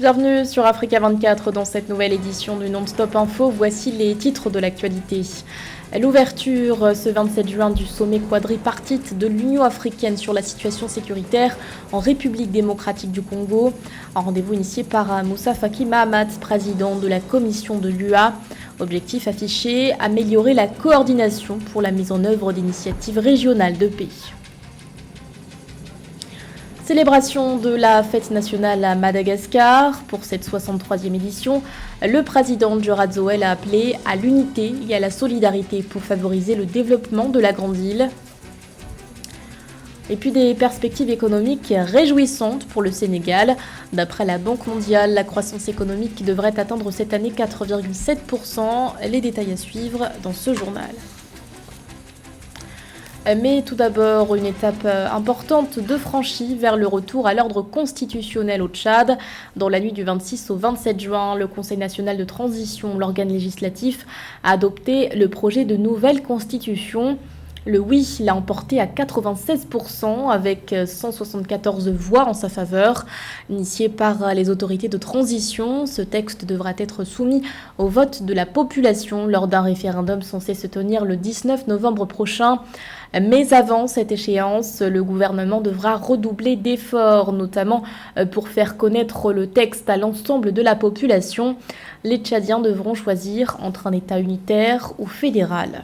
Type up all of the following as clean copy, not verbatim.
Bienvenue sur Africa 24 dans cette nouvelle édition du Non-Stop Info. Voici les titres de l'actualité. L'ouverture ce 27 juin du sommet quadripartite de l'Union africaine sur la situation sécuritaire en République démocratique du Congo. Un rendez-vous initié par Moussa Faki Mahamat, président de la commission de l'UA. Objectif affiché, améliorer la coordination pour la mise en œuvre d'initiatives régionales de paix. Célébration de la fête nationale à Madagascar. Pour cette 63e édition, le président Djura Zoel a appelé à l'unité et à la solidarité pour favoriser le développement de la grande île. Et puis des perspectives économiques réjouissantes pour le Sénégal. D'après la Banque mondiale, la croissance économique devrait atteindre cette année 4,7%. Les détails à suivre dans ce journal. Mais tout d'abord, une étape importante de franchie vers le retour à l'ordre constitutionnel au Tchad. Dans la nuit du 26 au 27 juin, le Conseil national de transition, l'organe législatif, a adopté le projet de nouvelle constitution. Le oui l'a emporté à 96% avec 174 voix en sa faveur. Initié par les autorités de transition, ce texte devra être soumis au vote de la population lors d'un référendum censé se tenir le 19 novembre prochain. Mais avant cette échéance, le gouvernement devra redoubler d'efforts, notamment pour faire connaître le texte à l'ensemble de la population. Les Tchadiens devront choisir entre un État unitaire ou fédéral.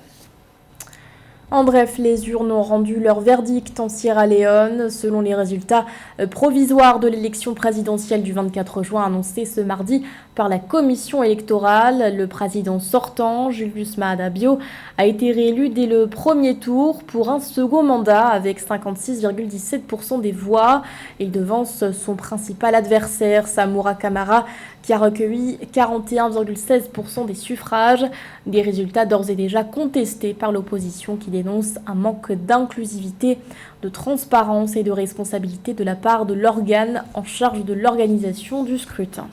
En bref, les urnes ont rendu leur verdict en Sierra Leone. Selon les résultats provisoires de l'élection présidentielle du 24 juin annoncés ce mardi par la commission électorale, le président sortant, Julius Maada Bio, a été réélu dès le premier tour pour un second mandat avec 56,17% des voix. Il devance son principal adversaire, Samura Kamara, qui a recueilli 41,16% des suffrages. Des résultats d'ores et déjà contestés par l'opposition qui dénonce un manque d'inclusivité, de transparence et de responsabilité de la part de l'organe en charge de l'organisation du scrutin.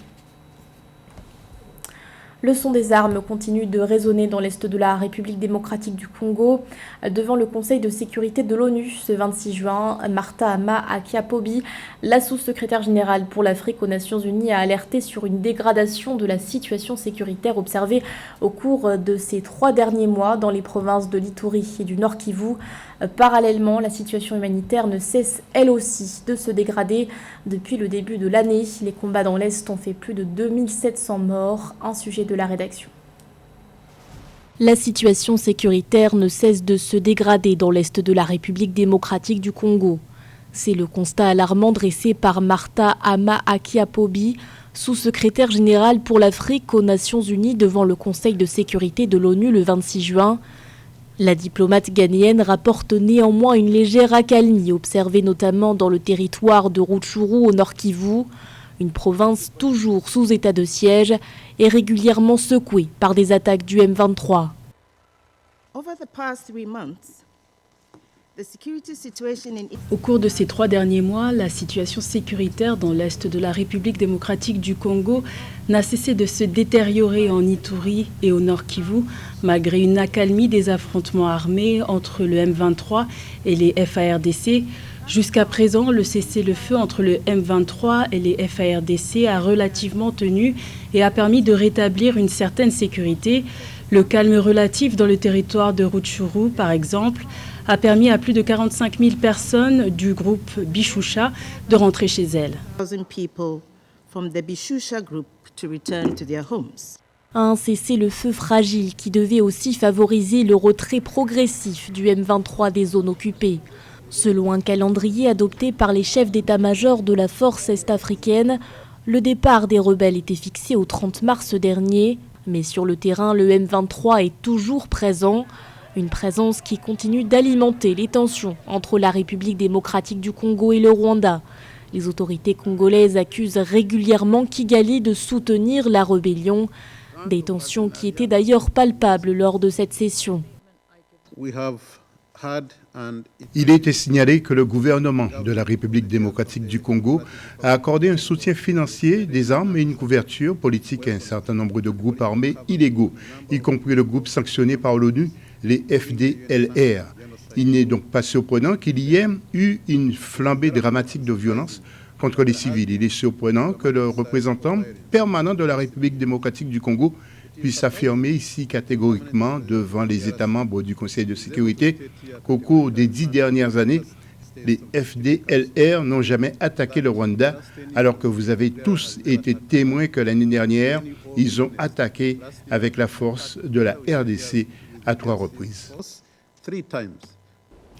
Le son des armes continue de résonner dans l'est de la République démocratique du Congo. Devant le Conseil de sécurité de l'ONU ce 26 juin, Martha Ama Akiapobi, la sous-secrétaire générale pour l'Afrique aux Nations Unies, a alerté sur une dégradation de la situation sécuritaire observée au cours de ces 3 derniers mois dans les provinces de l'Ituri et du Nord Kivu. Parallèlement, la situation humanitaire ne cesse elle aussi de se dégrader. Depuis le début de l'année, les combats dans l'Est ont fait plus de 2700 morts, un sujet de la rédaction. La situation sécuritaire ne cesse de se dégrader dans l'Est de la République démocratique du Congo. C'est le constat alarmant dressé par Martha Ama Akiapobi, sous-secrétaire générale pour l'Afrique aux Nations Unies devant le Conseil de sécurité de l'ONU le 26 juin. La diplomate ghanéenne rapporte néanmoins une légère accalmie observée notamment dans le territoire de Rutshuru au Nord Kivu, une province toujours sous état de siège et régulièrement secouée par des attaques du M23. Au cours de ces 3 derniers mois, la situation sécuritaire dans l'est de la République démocratique du Congo n'a cessé de se détériorer en Ituri et au Nord Kivu, malgré une accalmie des affrontements armés entre le M23 et les FARDC. Jusqu'à présent, le cessez-le-feu entre le M23 et les FARDC a relativement tenu et a permis de rétablir une certaine sécurité. Le calme relatif dans le territoire de Rutshuru, par exemple, a permis à plus de 45 000 personnes du groupe Bishusha de rentrer chez elles. Un cessez-le-feu fragile qui devait aussi favoriser le retrait progressif du M23 des zones occupées. Selon un calendrier adopté par les chefs d'état-major de la force est-africaine, le départ des rebelles était fixé au 30 mars dernier, mais sur le terrain, le M23 est toujours présent. Une présence qui continue d'alimenter les tensions entre la République démocratique du Congo et le Rwanda. Les autorités congolaises accusent régulièrement Kigali de soutenir la rébellion. Des tensions qui étaient d'ailleurs palpables lors de cette session. Il a été signalé que le gouvernement de la République démocratique du Congo a accordé un soutien financier, des armes et une couverture politique à un certain nombre de groupes armés illégaux, y compris le groupe sanctionné par l'ONU, les FDLR. Il n'est donc pas surprenant qu'il y ait eu une flambée dramatique de violence contre les civils. Il est surprenant que le représentant permanent de la République démocratique du Congo puisse affirmer ici catégoriquement devant les États membres du Conseil de sécurité qu'au cours des 10 dernières années, les FDLR n'ont jamais attaqué le Rwanda, alors que vous avez tous été témoins que l'année dernière, ils ont attaqué avec la force de la RDC à 3 reprises.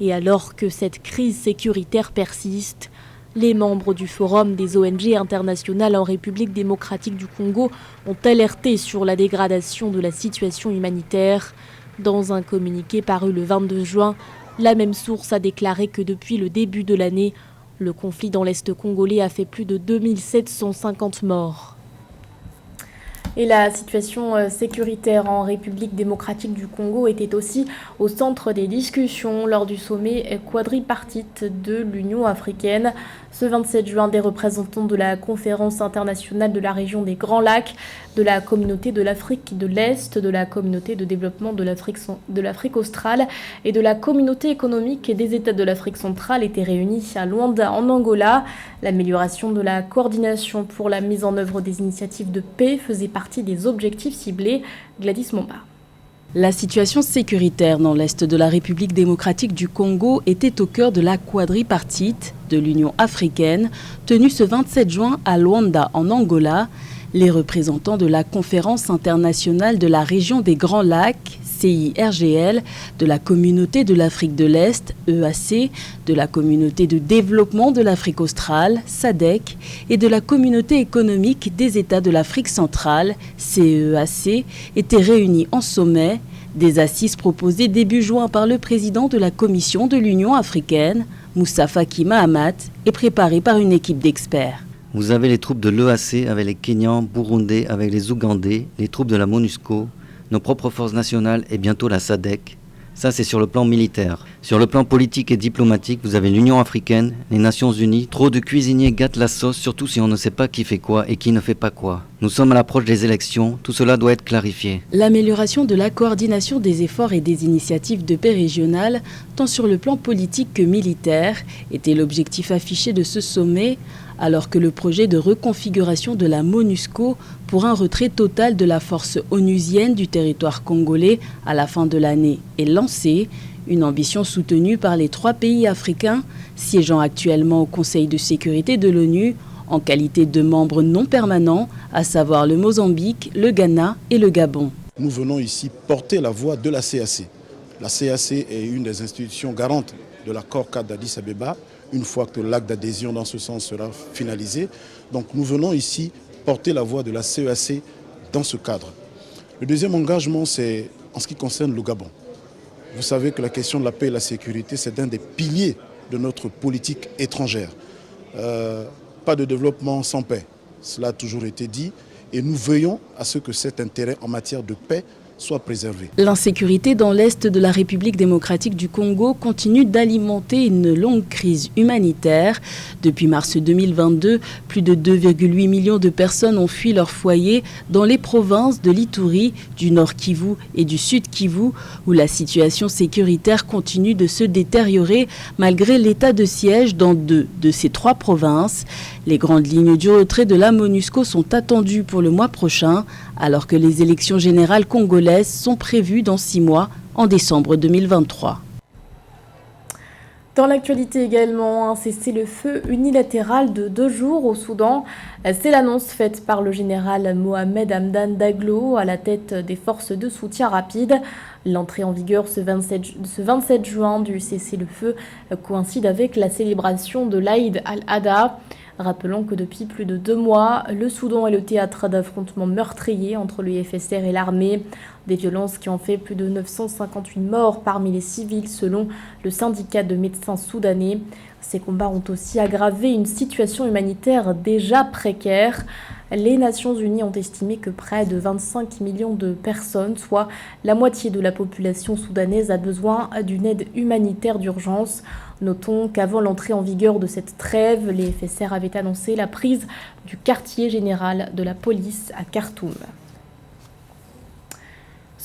Et alors que cette crise sécuritaire persiste, les membres du Forum des ONG internationales en République démocratique du Congo ont alerté sur la dégradation de la situation humanitaire. Dans un communiqué paru le 22 juin, la même source a déclaré que depuis le début de l'année, le conflit dans l'Est congolais a fait plus de 2750 morts. Et la situation sécuritaire en République démocratique du Congo était aussi au centre des discussions lors du sommet quadripartite de l'Union africaine. Ce 27 juin, des représentants de la conférence internationale de la région des Grands Lacs, de la communauté de l'Afrique de l'Est, de la communauté de développement de l'Afrique australe et de la communauté économique des États de l'Afrique centrale étaient réunis à Luanda, en Angola. L'amélioration de la coordination pour la mise en œuvre des initiatives de paix faisait partie des objectifs ciblés. Gladys Momba. La situation sécuritaire dans l'Est de la République démocratique du Congo était au cœur de la quadripartite de l'Union africaine, tenue ce 27 juin à Luanda, en Angola. Les représentants de la Conférence internationale de la région des Grands Lacs, CIRGL, de la Communauté de l'Afrique de l'Est, EAC, de la Communauté de développement de l'Afrique australe, SADC, et de la Communauté économique des États de l'Afrique centrale, CEAC, étaient réunis en sommet. Des assises proposées début juin par le président de la Commission de l'Union africaine, Moussa Faki Mahamat, et préparées par une équipe d'experts. Vous avez les troupes de l'EAC avec les Kenyans, Burundais avec les Ougandais, les troupes de la MONUSCO, nos propres forces nationales et bientôt la SADC. Ça, c'est sur le plan militaire. Sur le plan politique et diplomatique, vous avez l'Union africaine, les Nations unies. Trop de cuisiniers gâtent la sauce, surtout si on ne sait pas qui fait quoi et qui ne fait pas quoi. Nous sommes à l'approche des élections, tout cela doit être clarifié. L'amélioration de la coordination des efforts et des initiatives de paix régionales, tant sur le plan politique que militaire, était l'objectif affiché de ce sommet, alors que le projet de reconfiguration de la MONUSCO pour un retrait total de la force onusienne du territoire congolais à la fin de l'année est lancé, une ambition soutenue par les 3 pays africains siégeant actuellement au Conseil de sécurité de l'ONU en qualité de membres non permanents, à savoir le Mozambique, le Ghana et le Gabon. Nous venons ici porter la voix de la CAC. La CAC est une des institutions garantes de l'accord cadre d'Addis Abeba, une fois que l'acte d'adhésion dans ce sens sera finalisé. Donc nous venons ici porter la voix de la CEAC dans ce cadre. Le deuxième engagement, c'est en ce qui concerne le Gabon. Vous savez que la question de la paix et de la sécurité, c'est un des piliers de notre politique étrangère. Pas de développement sans paix, cela a toujours été dit, et nous veillons à ce que cet intérêt en matière de paix soit préservé. L'insécurité dans l'Est de la République démocratique du Congo continue d'alimenter une longue crise humanitaire. Depuis mars 2022, plus de 2,8 millions de personnes ont fui leur foyer dans les provinces de l'Ituri, du Nord Kivu et du Sud Kivu, où la situation sécuritaire continue de se détériorer malgré l'état de siège dans 2 de ces 3 provinces. Les grandes lignes du retrait de la MONUSCO sont attendues pour le mois prochain, alors que les élections générales congolaises sont prévues dans 6 mois, en décembre 2023. Dans l'actualité également, un cessez-le-feu unilatéral de 2 jours au Soudan. C'est l'annonce faite par le général Mohamed Hamdan Daglo à la tête des forces de soutien rapide. L'entrée en vigueur ce 27 juin du cessez-le-feu coïncide avec la célébration de l'Aïd al-Adha. Rappelons que depuis plus de 2 mois, le Soudan est le théâtre d'affrontements meurtriers entre le FSR et l'armée. Des violences qui ont fait plus de 958 morts parmi les civils selon le syndicat de médecins soudanais. Ces combats ont aussi aggravé une situation humanitaire déjà précaire. Les Nations Unies ont estimé que près de 25 millions de personnes, soit la moitié de la population soudanaise, a besoin d'une aide humanitaire d'urgence. Notons qu'avant l'entrée en vigueur de cette trêve, les FSR avaient annoncé la prise du quartier général de la police à Khartoum.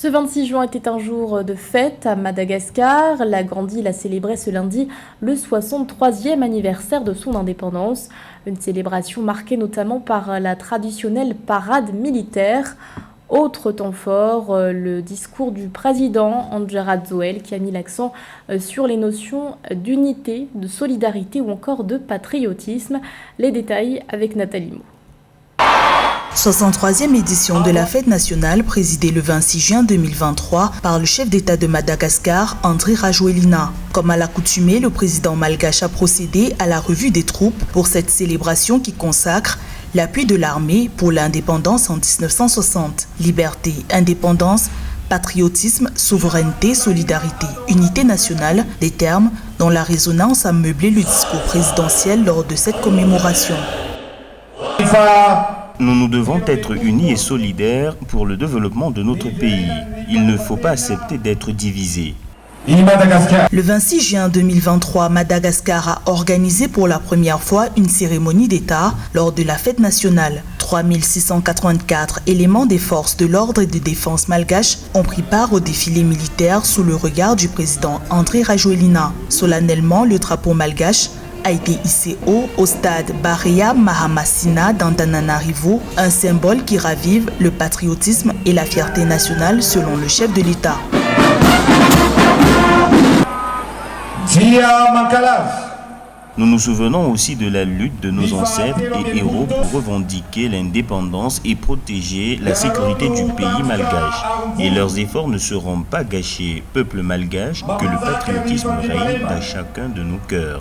Ce 26 juin était un jour de fête à Madagascar. La Grande-Île a célébré ce lundi le 63e anniversaire de son indépendance. Une célébration marquée notamment par la traditionnelle parade militaire. Autre temps fort, le discours du président Andjara Zoel qui a mis l'accent sur les notions d'unité, de solidarité ou encore de patriotisme. Les détails avec Nathalie Mo. 63e édition de la fête nationale présidée le 26 juin 2023 par le chef d'État de Madagascar, Andry Rajoelina. Comme à l'accoutumée, le président malgache a procédé à la revue des troupes pour cette célébration qui consacre l'appui de l'armée pour l'indépendance en 1960. Liberté, indépendance, patriotisme, souveraineté, solidarité, unité nationale, des termes dont la résonance a meublé le discours présidentiel lors de cette commémoration. Nous devons être unis et solidaires pour le développement de notre pays. Il ne faut pas accepter d'être divisés. Le 26 juin 2023, Madagascar a organisé pour la première fois une cérémonie d'État lors de la fête nationale. 3684 éléments des forces de l'ordre et de défense malgaches ont pris part au défilé militaire sous le regard du président Andry Rajoelina. Solennellement, le drapeau malgache a été hissé haut au stade Baréa Mahamasina d'Antananarivo, un symbole qui ravive le patriotisme et la fierté nationale selon le chef de l'État. Nous nous souvenons aussi de la lutte de nos ancêtres et héros pour revendiquer l'indépendance et protéger la sécurité du pays malgache. Et leurs efforts ne seront pas gâchés. Peuple malgache, que le patriotisme règne dans chacun de nos cœurs.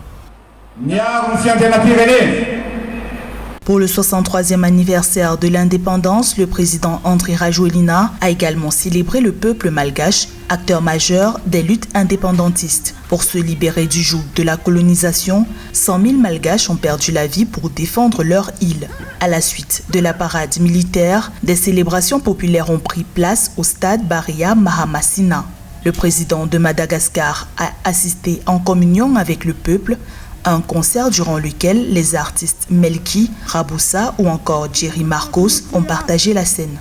Pour le 63e anniversaire de l'indépendance, le président Andry Rajoelina a également célébré le peuple malgache, acteur majeur des luttes indépendantistes. Pour se libérer du joug de la colonisation, 100 000 malgaches ont perdu la vie pour défendre leur île. À la suite de la parade militaire, des célébrations populaires ont pris place au stade Baréa Mahamasina. Le président de Madagascar a assisté en communion avec le peuple à un concert durant lequel les artistes Melki, Raboussa ou encore Jerry Marcos ont partagé la scène.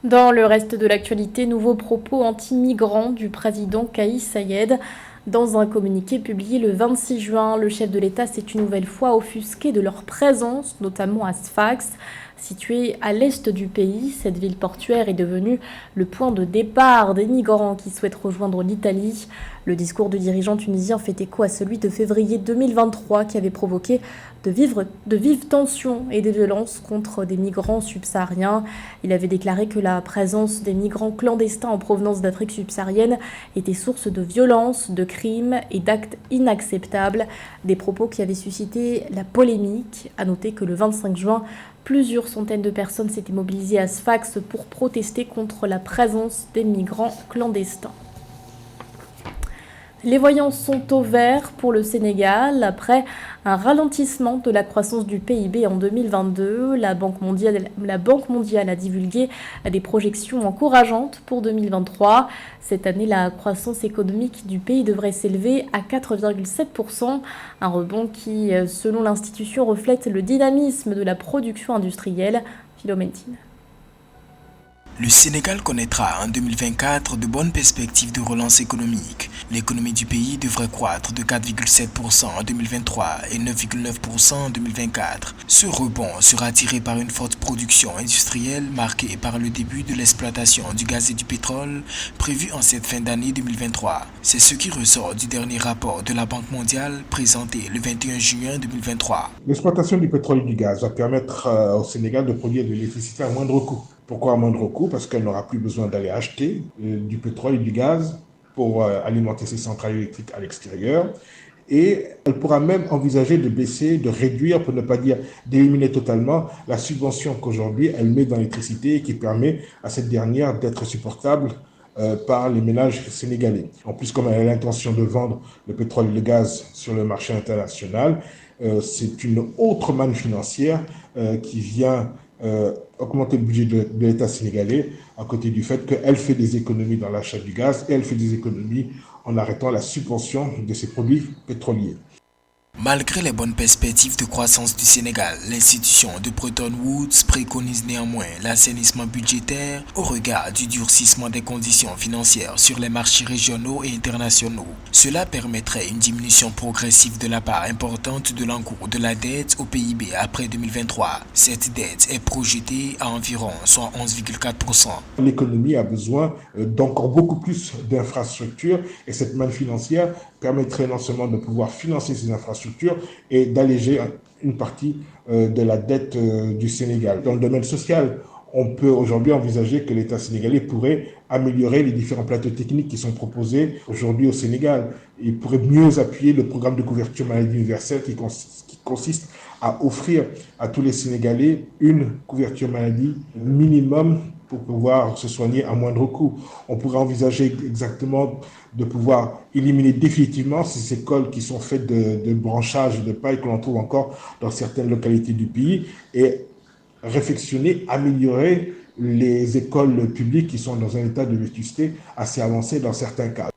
Dans le reste de l'actualité, nouveaux propos anti-migrants du président Kais Saied. Dans un communiqué publié le 26 juin, le chef de l'État s'est une nouvelle fois offusqué de leur présence, notamment à Sfax. Située à l'est du pays, cette ville portuaire est devenue le point de départ des migrants qui souhaitent rejoindre l'Italie. Le discours du dirigeant tunisien fait écho à celui de février 2023 qui avait provoqué de vives tensions et des violences contre des migrants subsahariens. Il avait déclaré que la présence des migrants clandestins en provenance d'Afrique subsaharienne était source de violences, de crimes et d'actes inacceptables. Des propos qui avaient suscité la polémique. À noter que le 25 juin, plusieurs centaines de personnes s'étaient mobilisées à Sfax pour protester contre la présence des migrants clandestins. Les voyants sont au vert pour le Sénégal. Après un ralentissement de la croissance du PIB en 2022, la Banque mondiale a divulgué des projections encourageantes pour 2023. Cette année, la croissance économique du pays devrait s'élever à 4,7%, un rebond qui, selon l'institution, reflète le dynamisme de la production industrielle. Philoméntine. Le Sénégal connaîtra en 2024 de bonnes perspectives de relance économique. L'économie du pays devrait croître de 4,7% en 2023 et 9,9% en 2024. Ce rebond sera tiré par une forte production industrielle marquée par le début de l'exploitation du gaz et du pétrole prévu en cette fin d'année 2023. C'est ce qui ressort du dernier rapport de la Banque mondiale présenté le 21 juin 2023. L'exploitation du pétrole et du gaz va permettre au Sénégal de produire de l'électricité à moindre coût. Pourquoi à moindre coût? Parce qu'elle n'aura plus besoin d'aller acheter du pétrole et du gaz pour alimenter ses centrales électriques à l'extérieur. Et elle pourra même envisager de baisser, de réduire, pour ne pas dire d'éliminer totalement, la subvention qu'aujourd'hui elle met dans l'électricité et qui permet à cette dernière d'être supportable par les ménages sénégalais. En plus, comme elle a l'intention de vendre le pétrole et le gaz sur le marché international, c'est une autre manne financière qui vient augmenter le budget de l'État sénégalais, à côté du fait qu'elle fait des économies dans l'achat du gaz et elle fait des économies en arrêtant la subvention de ses produits pétroliers. Malgré les bonnes perspectives de croissance du Sénégal, l'institution de Bretton Woods préconise néanmoins l'assainissement budgétaire au regard du durcissement des conditions financières sur les marchés régionaux et internationaux. Cela permettrait une diminution progressive de la part importante de l'encours de la dette au PIB après 2023. Cette dette est projetée à environ soit 11,4%. L'économie a besoin d'encore beaucoup plus d'infrastructures et cette manne financière permettrait non seulement de pouvoir financer ces infrastructures et d'alléger une partie de la dette du Sénégal. Dans le domaine social, on peut aujourd'hui envisager que l'État sénégalais pourrait améliorer les différents plateaux techniques qui sont proposés aujourd'hui au Sénégal. Il pourrait mieux appuyer le programme de couverture maladie universelle qui consiste à offrir à tous les Sénégalais une couverture maladie minimum pour pouvoir se soigner à moindre coût. On pourrait envisager exactement de pouvoir éliminer définitivement ces écoles qui sont faites de branchages de paille que l'on trouve encore dans certaines localités du pays et réflexionner, améliorer les écoles publiques qui sont dans un état de vétusté assez avancé dans certains cas.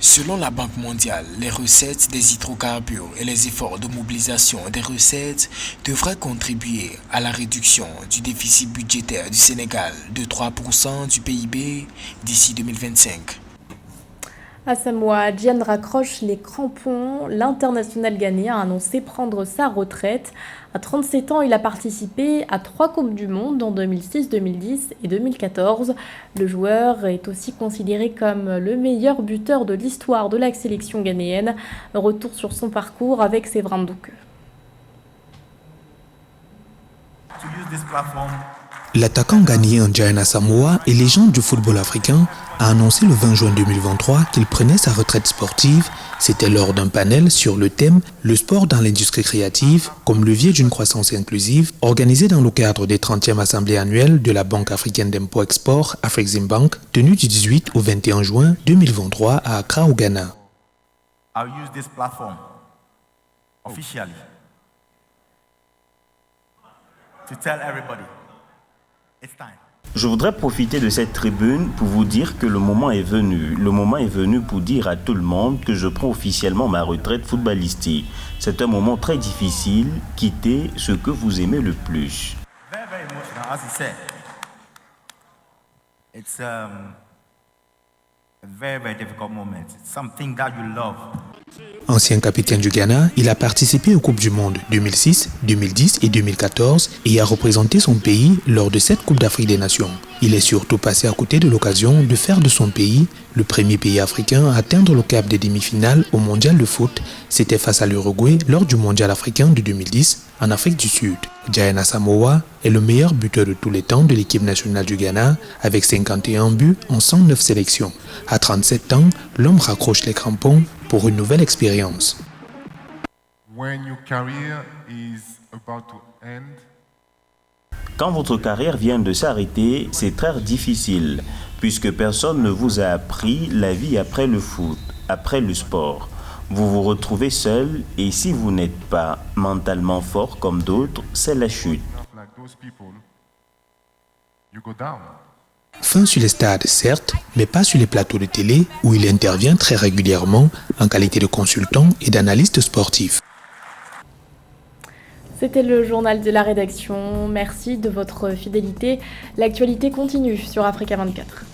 Selon la Banque mondiale, les recettes des hydrocarbures et les efforts de mobilisation des recettes devraient contribuer à la réduction du déficit budgétaire du Sénégal de 3% du PIB d'ici 2025. À Samoa, Gyan raccroche les crampons. L'international ghanéen a annoncé prendre sa retraite. À 37 ans, il a participé à 3 Coupes du Monde en 2006, 2010 et 2014. Le joueur est aussi considéré comme le meilleur buteur de l'histoire de la sélection ghanéenne. Retour sur son parcours avec Séverin Ndouke. L'attaquant ghanéen Gyan Asamoah et légende du football africain a annoncé le 20 juin 2023 qu'il prenait sa retraite sportive. C'était lors d'un panel sur le thème « Le sport dans l'industrie créative comme levier d'une croissance inclusive » organisé dans le cadre des 30e assemblées annuelles de la Banque africaine d'impôt-export Afreximbank, tenue du 18 au 21 juin 2023 à Accra au Ghana. I'll use this platform officially to tell everybody it's time. Je voudrais profiter de cette tribune pour vous dire que le moment est venu. Le moment est venu pour dire à tout le monde que je prends officiellement ma retraite footballistique. C'est un moment très difficile, quitter ce que vous aimez le plus. Very, very emotional, as he said. It's a very, very difficult moment. It's something that you love. Ancien capitaine du Ghana, il a participé aux Coupes du Monde 2006, 2010 et 2014 et a représenté son pays lors de cette Coupe d'Afrique des Nations. Il est surtout passé à côté de l'occasion de faire de son pays le premier pays africain à atteindre le cap des demi-finales au Mondial de foot. C'était face à l'Uruguay lors du Mondial africain de 2010 en Afrique du Sud. Gyan Asamoah est le meilleur buteur de tous les temps de l'équipe nationale du Ghana avec 51 buts en 109 sélections. À 37 ans, l'homme raccroche les crampons pour une nouvelle expérience. Quand votre carrière vient de s'arrêter, c'est très difficile, puisque personne ne vous a appris la vie après le foot, après le sport. Vous vous retrouvez seul et si vous n'êtes pas mentalement fort comme d'autres, c'est la chute. Fin sur les stades, certes, mais pas sur les plateaux de télé où il intervient très régulièrement en qualité de consultant et d'analyste sportif. C'était le journal de la rédaction. Merci de votre fidélité. L'actualité continue sur Africa 24.